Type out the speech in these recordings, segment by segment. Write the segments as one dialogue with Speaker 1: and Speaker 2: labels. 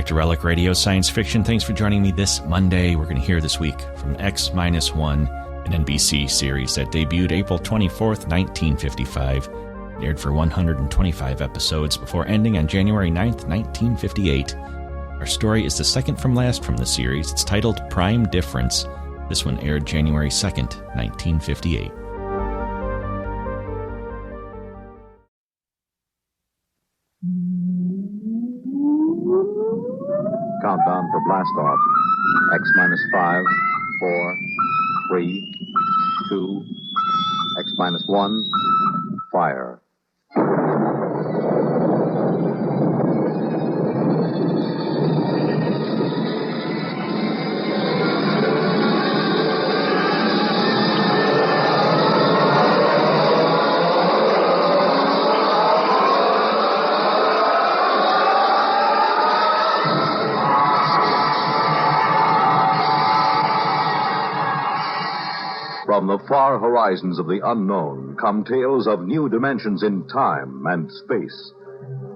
Speaker 1: back to Relic Radio Science Fiction. Thanks for joining me this Monday. We're going to hear this week from X-1, an NBC series that debuted April 24th, 1955, and aired for 125 episodes before ending on January 9th, 1958. Our story is the second from last from the series. It's titled Prime Difference. This one aired January 2nd, 1958.
Speaker 2: Countdown for blast off. X-5, 4, 3, 2, X-1, fire. From the far horizons of the unknown come tales of new dimensions in time and space.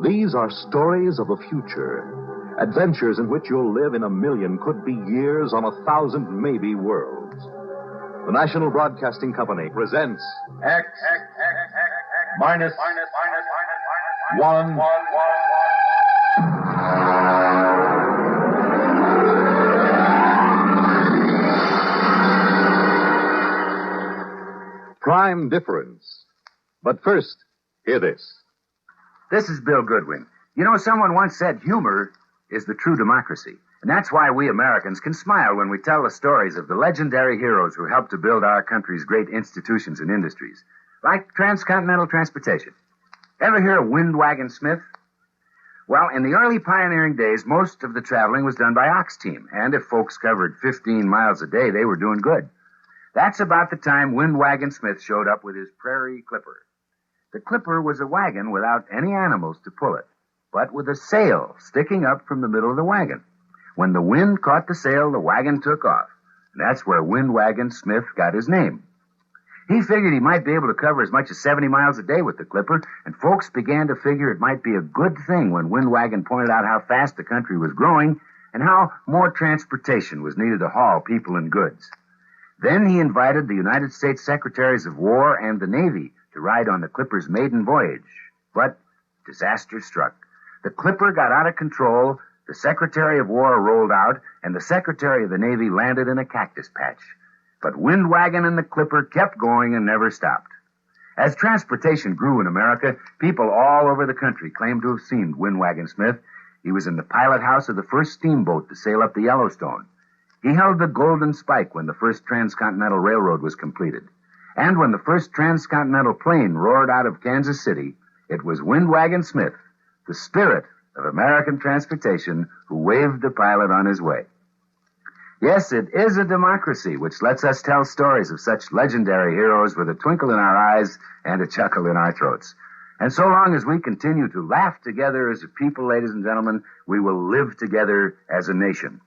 Speaker 2: These are stories of the future, adventures in which you'll live in a million, could be years, on 1,000 maybe worlds. The National Broadcasting Company presents X minus one. Prime Difference. But first, hear this.
Speaker 3: This is Bill Goodwin. You know, someone once said humor is the true democracy. And that's why we Americans can smile when we tell the stories of the legendary heroes who helped to build our country's great institutions and industries, like transcontinental transportation. Ever hear of Windwagon Smith? Well, in the early pioneering days, most of the traveling was done by ox team, and if folks covered 15 miles a day, they were doing good. That's about the time Windwagon Smith showed up with his Prairie Clipper. The Clipper was a wagon without any animals to pull it, but with a sail sticking up from the middle of the wagon. When the wind caught the sail, the wagon took off, and that's where Windwagon Smith got his name. He figured he might be able to cover as much as 70 miles a day with the Clipper, and folks began to figure it might be a good thing when Windwagon pointed out how fast the country was growing and how more transportation was needed to haul people and goods. Then he invited the United States Secretaries of War and the Navy to ride on the Clipper's maiden voyage. But disaster struck. The Clipper got out of control, the Secretary of War rolled out, and the Secretary of the Navy landed in a cactus patch. But Windwagon and the Clipper kept going and never stopped. As transportation grew in America, people all over the country claimed to have seen Windwagon Smith. He was in the pilot house of the first steamboat to sail up the Yellowstone. He held the Golden Spike when the first transcontinental railroad was completed. And when the first transcontinental plane roared out of Kansas City, it was Windwagon Smith, the spirit of American transportation, who waved the pilot on his way. Yes, it is a democracy which lets us tell stories of such legendary heroes with a twinkle in our eyes and a chuckle in our throats. And so long as we continue to laugh together as a people, ladies and gentlemen, we will live together as a nation.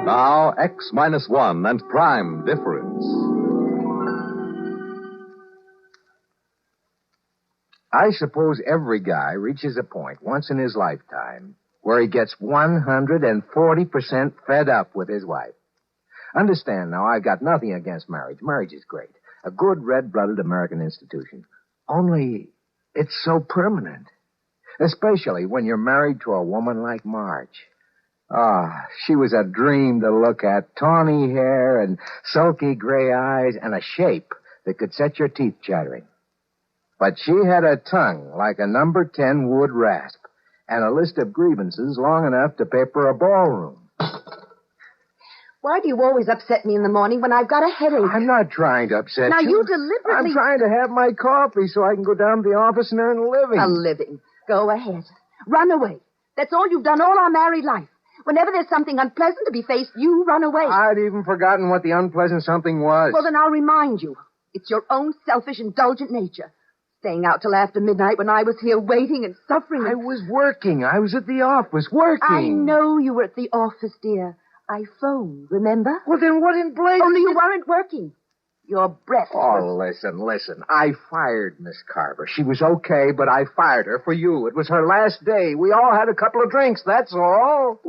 Speaker 2: Now, X-1 and Prime Difference.
Speaker 4: I suppose every guy reaches a point once in his lifetime where he gets 140% fed up with his wife. Understand now, I've got nothing against marriage. Marriage is great. A good red-blooded American institution. Only it's so permanent. Especially when you're married to a woman like Marge. She was a dream to look at. Tawny hair and sulky gray eyes and a shape that could set your teeth chattering. But she had a tongue like a number 10 wood rasp and a list of grievances long enough to paper a ballroom.
Speaker 5: Why do you always upset me in the morning when I've got a headache?
Speaker 4: I'm not trying to upset
Speaker 5: now,
Speaker 4: you.
Speaker 5: Now, you deliberately...
Speaker 4: I'm trying to have my coffee so I can go down to the office and earn a living.
Speaker 5: A living? Go ahead. Run away. That's all you've done all our married life. Whenever there's something unpleasant to be faced, you run away.
Speaker 4: I'd even forgotten what the unpleasant something was.
Speaker 5: Well, then I'll remind you. It's your own selfish, indulgent nature. Staying out till after midnight when I was here waiting and suffering.
Speaker 4: I was working. I was at the office working.
Speaker 5: I know you were at the office, dear. I phoned, remember?
Speaker 4: Well, then what in blazes?
Speaker 5: Only you weren't working. Your breath
Speaker 4: Oh,
Speaker 5: was...
Speaker 4: listen. I fired Miss Carver. She was okay, but I fired her for you. It was her last day. We all had a couple of drinks, that's all.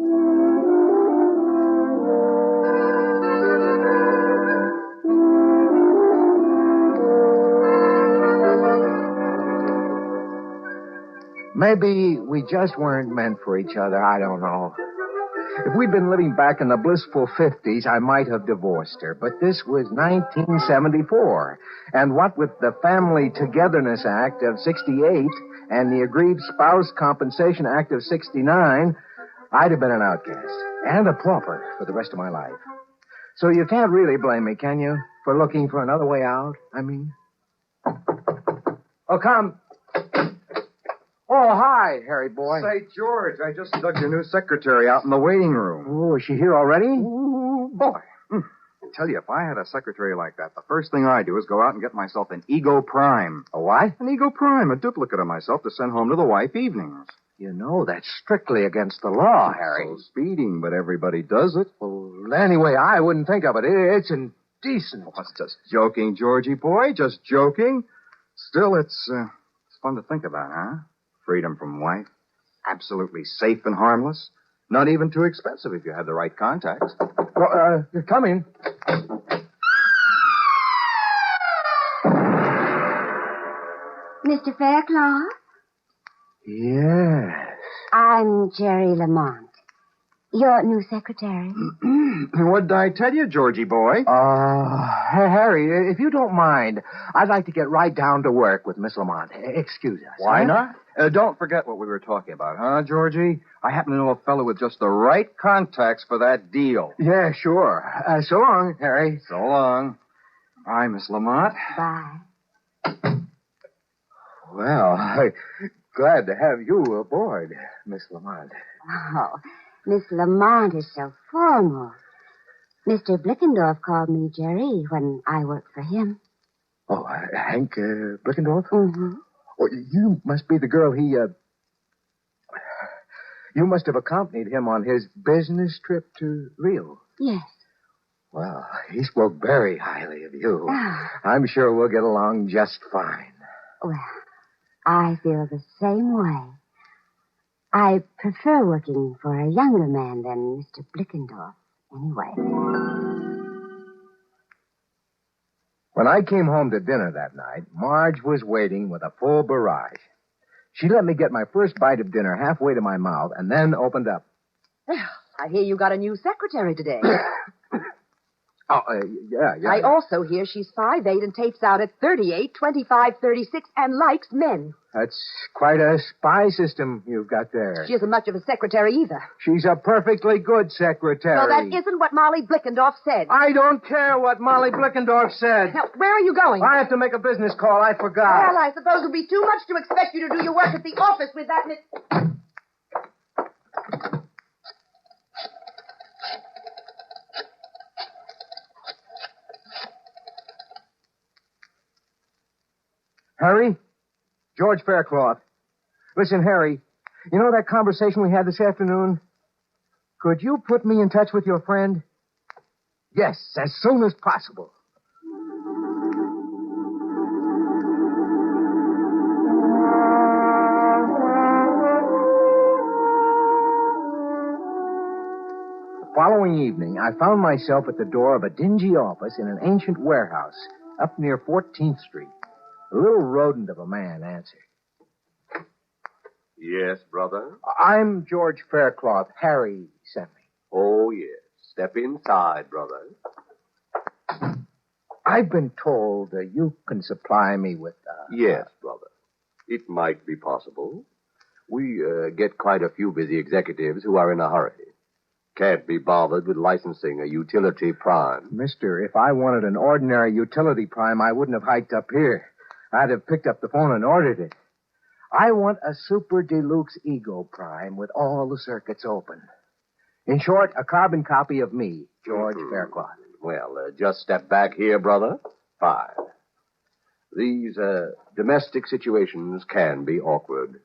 Speaker 4: Maybe we just weren't meant for each other. I don't know. If we'd been living back in the blissful 50s, I might have divorced her. But this was 1974. And what with the Family Togetherness Act of 68 and the Aggrieved Spouse Compensation Act of 69, I'd have been an outcast and a pauper for the rest of my life. So you can't really blame me, can you, for looking for another way out? I mean... Oh, come. Oh, hi, Harry boy.
Speaker 6: Say, George, I just dug your new secretary out in the waiting room.
Speaker 4: Oh, is she here already?
Speaker 6: Ooh, boy. I tell you, if I had a secretary like that, the first thing I'd do is go out and get myself an Ego Prime.
Speaker 4: A what?
Speaker 6: An Ego Prime, a duplicate of myself to send home to the wife evenings.
Speaker 4: You know, that's strictly against the law, Harry.
Speaker 6: So speeding, but everybody does it.
Speaker 4: Well, anyway, I wouldn't think of it. It's indecent.
Speaker 6: Oh, it's just joking, Georgie boy, just joking. Still, it's fun to think about, huh? Freedom from wife. Absolutely safe and harmless. Not even too expensive if you had the right contacts.
Speaker 4: Well, come in.
Speaker 7: Mr. Faircloth?
Speaker 4: Yes.
Speaker 7: I'm Jerry Lamont, your new secretary.
Speaker 6: What did I tell you, Georgie boy?
Speaker 4: Harry, if you don't mind, I'd like to get right down to work with Miss Lamont. Excuse us.
Speaker 6: Why
Speaker 4: huh?
Speaker 6: not? Don't forget what we were talking about, huh, Georgie? I happen to know a fellow with just the right contacts for that deal.
Speaker 4: Yeah, sure. So long, Harry.
Speaker 6: So long. Bye, Miss Lamont.
Speaker 7: Bye.
Speaker 4: Well, I'm glad to have you aboard, Miss Lamont.
Speaker 7: Oh, Miss Lamont is so formal. Mr. Blickendorf called me Jerry when I worked for him.
Speaker 4: Oh, Hank Blickendorf?
Speaker 7: Mm-hmm.
Speaker 4: Oh, you must be the girl You must have accompanied him on his business trip to Rio.
Speaker 7: Yes.
Speaker 4: Well, he spoke very highly of you.
Speaker 7: Ah.
Speaker 4: I'm sure we'll get along just fine.
Speaker 7: Well, I feel the same way. I prefer working for a younger man than Mr. Blickendorf, anyway.
Speaker 4: When I came home to dinner that night, Marge was waiting with a full barrage. She let me get my first bite of dinner halfway to my mouth and then opened up.
Speaker 5: I hear you got a new secretary today.
Speaker 4: Yeah.
Speaker 5: I also hear she's 5'8" and tapes out at 38, 25, 36, and likes men.
Speaker 4: That's quite a spy system you've got there.
Speaker 5: She isn't much of a secretary either.
Speaker 4: She's a perfectly good secretary.
Speaker 5: Well, that isn't what Molly Blickendorf said.
Speaker 4: I don't care what Molly Blickendorf said.
Speaker 5: Now, where are you going?
Speaker 4: I have to make a business call. I forgot.
Speaker 5: Well, I suppose it would be too much to expect you to do your work at the office with that Miss...
Speaker 4: Harry? George Faircloth. Listen, Harry, you know that conversation we had this afternoon? Could you put me in touch with your friend? Yes, as soon as possible. The following evening, I found myself at the door of a dingy office in an ancient warehouse up near 14th Street. A little rodent of a man answered.
Speaker 8: Yes, brother?
Speaker 4: I'm George Faircloth. Harry sent me.
Speaker 8: Oh, yes. Step inside, brother.
Speaker 4: I've been told you can supply me with...
Speaker 8: Yes, brother. It might be possible. We get quite a few busy executives who are in a hurry. Can't be bothered with licensing a utility prime.
Speaker 4: Mister, if I wanted an ordinary utility prime, I wouldn't have hiked up here. I'd have picked up the phone and ordered it. I want a super deluxe Ego Prime with all the circuits open. In short, a carbon copy of me, George Faircloth.
Speaker 8: Well, just step back here, brother. Fine. These domestic situations can be awkward.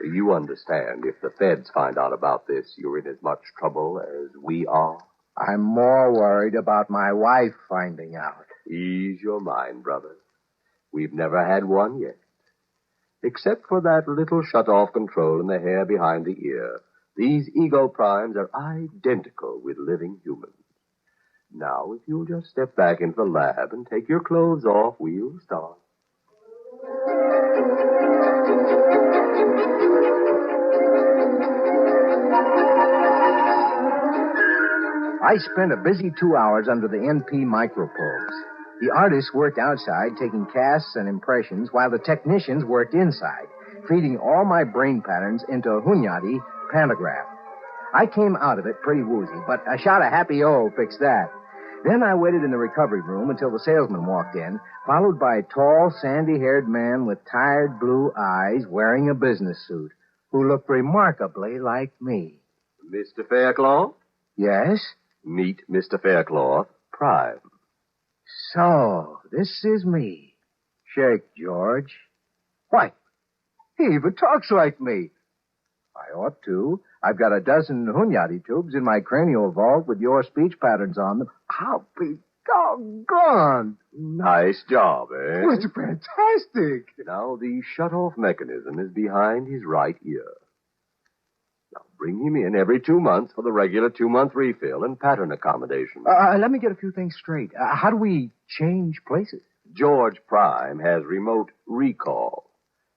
Speaker 8: You understand, if the feds find out about this, you're in as much trouble as we are.
Speaker 4: I'm more worried about my wife finding out.
Speaker 8: Ease your mind, brother. We've never had one yet. Except for that little shut-off control in the hair behind the ear, these ego primes are identical with living humans. Now, if you'll just step back into the lab and take your clothes off, we'll start.
Speaker 4: I spent a busy 2 hours under the NP microprobes. The artists worked outside, taking casts and impressions, while the technicians worked inside, feeding all my brain patterns into a Hunyadi pantograph. I came out of it pretty woozy, but a shot of Happy O fixed that. Then I waited in the recovery room until the salesman walked in, followed by a tall, sandy-haired man with tired blue eyes wearing a business suit, who looked remarkably like me.
Speaker 8: Mr. Faircloth?
Speaker 4: Yes?
Speaker 8: Meet Mr. Faircloth, Prime.
Speaker 4: So, this is me. Shake, George. Why, he even talks like me. I ought to. I've got a dozen Hunyadi tubes in my cranial vault with your speech patterns on them. I'll be doggone.
Speaker 8: Nice job, eh?
Speaker 4: Well, it's fantastic.
Speaker 8: Now, the shut-off mechanism is behind his right ear. Now, bring him in every 2 months for the regular 2-month refill and pattern accommodation.
Speaker 4: Let me get a few things straight. How do we change places?
Speaker 8: George Prime has remote recall.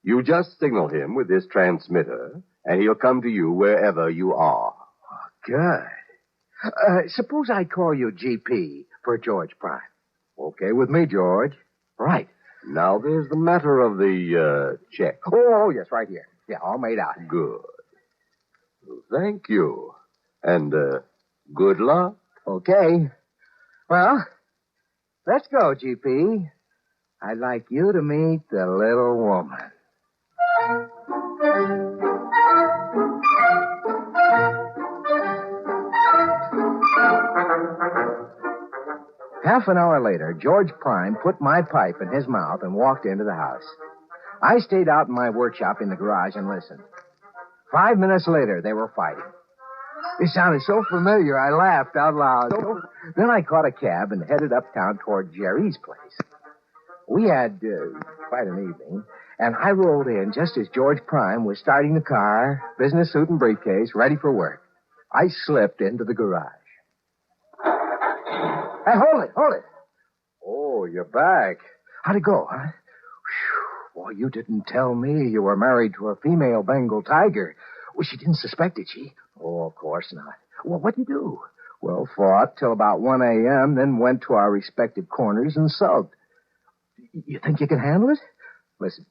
Speaker 8: You just signal him with this transmitter, and he'll come to you wherever you are.
Speaker 4: Oh, good. Suppose I call you GP for George Prime. Okay with me, George. Right.
Speaker 8: Now, there's the matter of the, check.
Speaker 4: Oh, yes, right here. Yeah, all made out.
Speaker 8: Good. Well, thank you. And, good luck.
Speaker 4: Okay. Well, let's go, GP. I'd like you to meet the little woman. Half an hour later, George Prime put my pipe in his mouth and walked into the house. I stayed out in my workshop in the garage and listened. 5 minutes later, they were fighting. It sounded so familiar, I laughed out loud. Then I caught a cab and headed uptown toward Jerry's place. We had quite an evening, and I rolled in just as George Prime was starting the car, business suit and briefcase, ready for work. I slipped into the garage. Hey, hold it. Oh, you're back. How'd it go, huh? Whew. Boy, you didn't tell me you were married to a female Bengal tiger. Well, she didn't suspect it, she? Oh, of course not. Well, what'd you do? Well, fought till about 1 a.m., then went to our respective corners and sulked. You think you can handle it? Listen,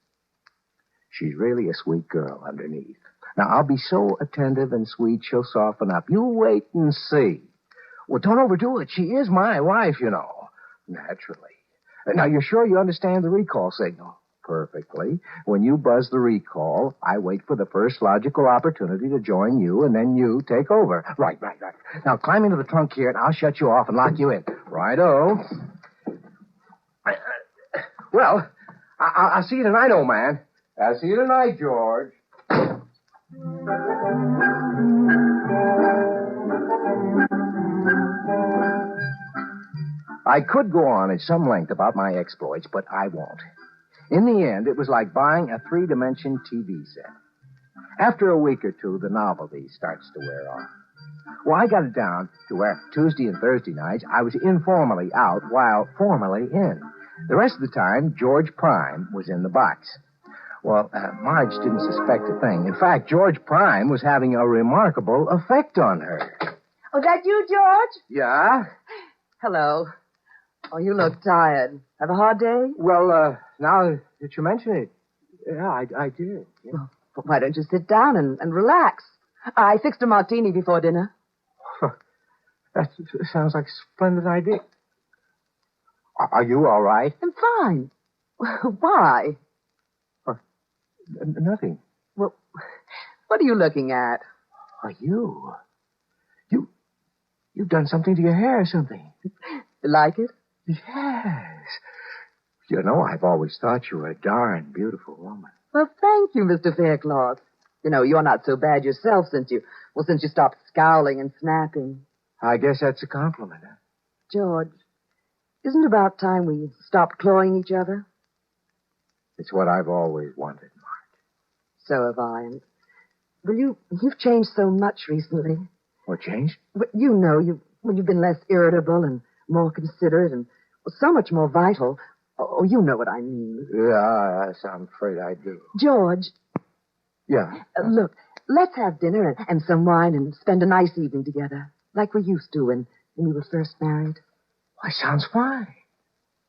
Speaker 4: she's really a sweet girl underneath. Now, I'll be so attentive and sweet, she'll soften up. You wait and see. Well, don't overdo it. She is my wife, you know. Naturally. Now, you're sure you understand the recall signal? Perfectly. When you buzz the recall, I wait for the first logical opportunity to join you, and then you take over. Right. Now, climb into the trunk here, and I'll shut you off and lock you in. Righto. Well, I'll see you tonight, old man. I'll see you tonight, George. I could go on at some length about my exploits, but I won't. In the end, it was like buying a 3-dimension TV set. After a week or two, the novelty starts to wear off. Well, I got it down to where Tuesday and Thursday nights I was informally out while formally in. The rest of the time, George Prime was in the box. Well, Marge didn't suspect a thing. In fact, George Prime was having a remarkable effect on her.
Speaker 5: Oh, that you, George?
Speaker 4: Yeah?
Speaker 5: Hello. Oh, you look tired. Have a hard day?
Speaker 4: Well, now that you mention it, yeah, I did. Yeah.
Speaker 5: Well, why don't you sit down and relax? I fixed a martini before dinner.
Speaker 4: That sounds like a splendid idea. Are you all right?
Speaker 5: I'm fine. Why?
Speaker 4: Nothing.
Speaker 5: Well, what are you looking at?
Speaker 4: Are you? You've done something to your hair or something.
Speaker 5: You like it?
Speaker 4: Yes. You know, I've always thought you were a darn beautiful woman.
Speaker 5: Well, thank you, Mr. Faircloth. You know, you're not so bad yourself since you stopped scowling and snapping.
Speaker 4: I guess that's a compliment, huh?
Speaker 9: George, isn't it about time we stopped clawing each other?
Speaker 4: It's what I've always wanted, Marge.
Speaker 9: So have I. And, well, you've changed so much recently.
Speaker 4: What changed?
Speaker 9: But you know, you've been less irritable and more considerate and so much more vital. Oh, you know what I mean.
Speaker 4: Yeah, I'm afraid I do.
Speaker 9: George.
Speaker 4: Yeah?
Speaker 9: Look, let's have dinner and some wine and spend a nice evening together, like we used to when we were first married.
Speaker 4: Why, sounds fine.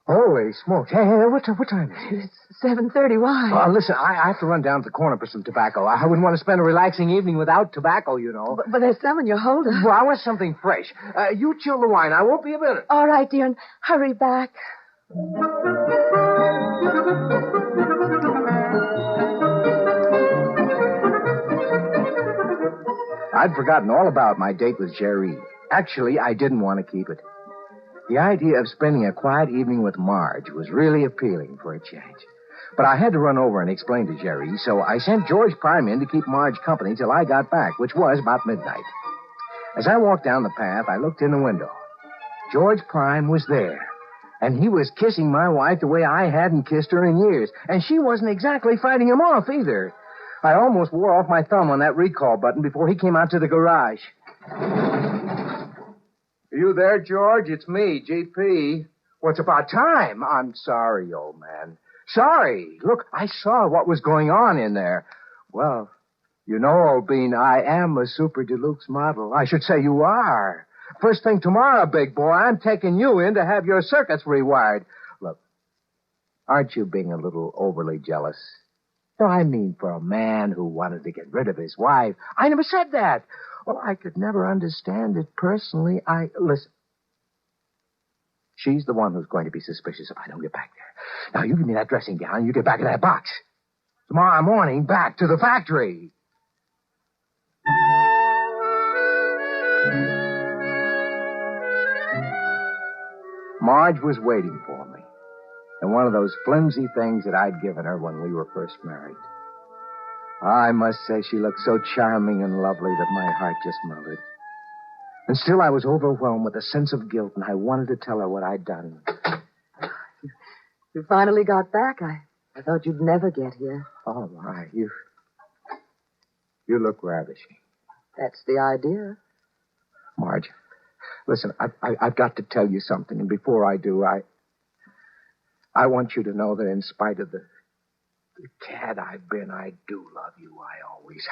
Speaker 4: Holy smokes. Hey, what time is it?
Speaker 9: It's 7:30. Why?
Speaker 4: Listen, I have to run down to the corner for some tobacco. I wouldn't want to spend a relaxing evening without tobacco, you know.
Speaker 9: But there's some in your holder.
Speaker 4: Well, I want something fresh. You chill the wine. I won't be a minute.
Speaker 9: All right, dear, and hurry back.
Speaker 4: I'd forgotten all about my date with Jerry. Actually, I didn't want to keep it. The idea of spending a quiet evening with Marge was really appealing for a change. But I had to run over and explain to Jerry, so I sent George Prime in to keep Marge company till I got back, which was about midnight. As I walked down the path, I looked in the window. George Prime was there, and he was kissing my wife the way I hadn't kissed her in years, and she wasn't exactly fighting him off either. I almost wore off my thumb on that recall button before he came out to the garage. Are you there, George? It's me, GP. Well, it's about time. I'm sorry, old man. Sorry. Look, I saw what was going on in there. Well, you know, old bean, I am a super deluxe model. I should say you are. First thing tomorrow, big boy, I'm taking you in to have your circuits rewired. Look, aren't you being a little overly jealous? No, I mean for a man who wanted to get rid of his wife. I never said that. Well, I could never understand it personally. Listen. She's the one who's going to be suspicious if I don't get back there. Now, you give me that dressing gown and you get back in that box. Tomorrow morning, back to the factory. Marge was waiting for me. And one of those flimsy things that I'd given her when we were first married. I must say she looked so charming and lovely that my heart just melted. And still I was overwhelmed with a sense of guilt, and I wanted to tell her what I'd done.
Speaker 9: You finally got back. I thought you'd never get here.
Speaker 4: Oh, my. You look ravishing.
Speaker 9: That's the idea.
Speaker 4: Marge, listen, I've got to tell you something, and before I do, I want you to know that in spite of the cad I've been, I do love you. I always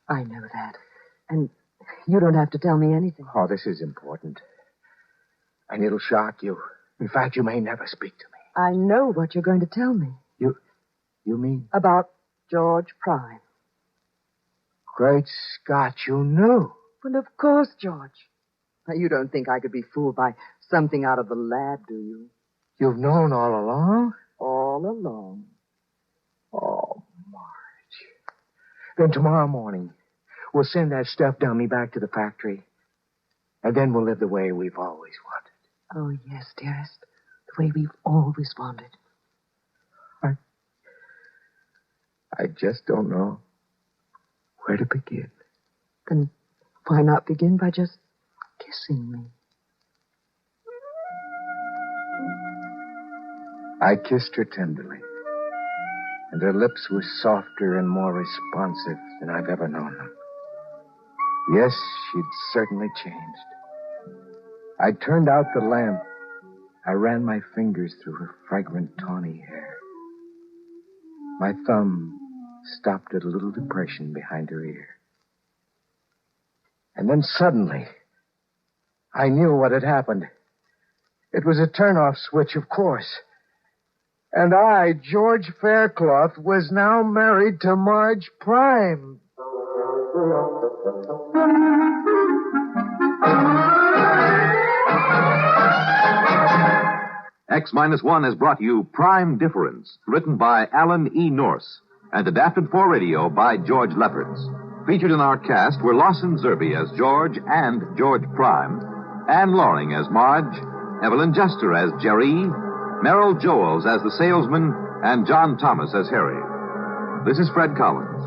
Speaker 4: have.
Speaker 9: I know that. And you don't have to tell me anything.
Speaker 4: Oh, this is important. And it'll shock you. In fact, you may never speak to me.
Speaker 9: I know what you're going to tell me.
Speaker 4: You mean?
Speaker 9: About George Prime.
Speaker 4: Great Scott, you knew.
Speaker 9: Well, of course, George. Now, you don't think I could be fooled by something out of the lab, do you?
Speaker 4: You've known all along?
Speaker 9: All along.
Speaker 4: Oh, Marge. Then tomorrow morning, we'll send that stuffed dummy back to the factory. And then we'll live the way we've always wanted.
Speaker 9: Oh, yes, dearest. The way we've always wanted.
Speaker 4: I just don't know where to begin.
Speaker 9: Then why not begin by just kissing me?
Speaker 4: I kissed her tenderly, and her lips were softer and more responsive than I've ever known them. Yes, she'd certainly changed. I turned out the lamp. I ran my fingers through her fragrant tawny hair. My thumb stopped at a little depression behind her ear. And then suddenly, I knew what had happened. It was a turn-off switch, of course. And I, George Faircloth, was now married to Marge Prime.
Speaker 2: X-1 has brought you Prime Difference, written by Alan E. Norse and adapted for radio by George Lefferts. Featured in our cast were Lawson Zerbe as George and George Prime, Anne Loring as Marge, Evelyn Jester as Jerry, Merrill Joels as the salesman, and John Thomas as Harry. This is Fred Collins.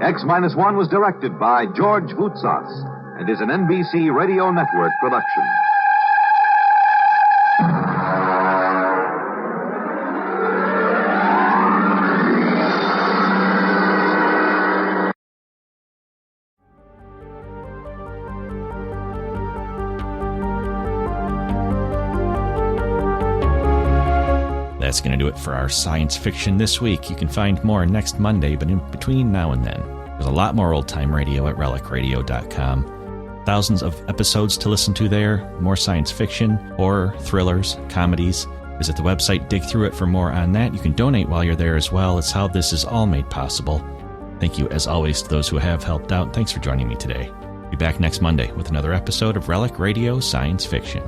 Speaker 2: X-1 was directed by George Voutsas and is an NBC Radio Network production.
Speaker 1: That's going to do it for our science fiction this week. You can find more next Monday, but in between now and then, there's a lot more old-time radio at relicradio.com. Thousands of episodes to listen to there, more science fiction, horror, thrillers, comedies. Visit the website, dig through it for more on that. You can donate while you're there as well. It's how this is all made possible. Thank you, as always, to those who have helped out. Thanks for joining me today. Be back next Monday with another episode of Relic Radio Science Fiction.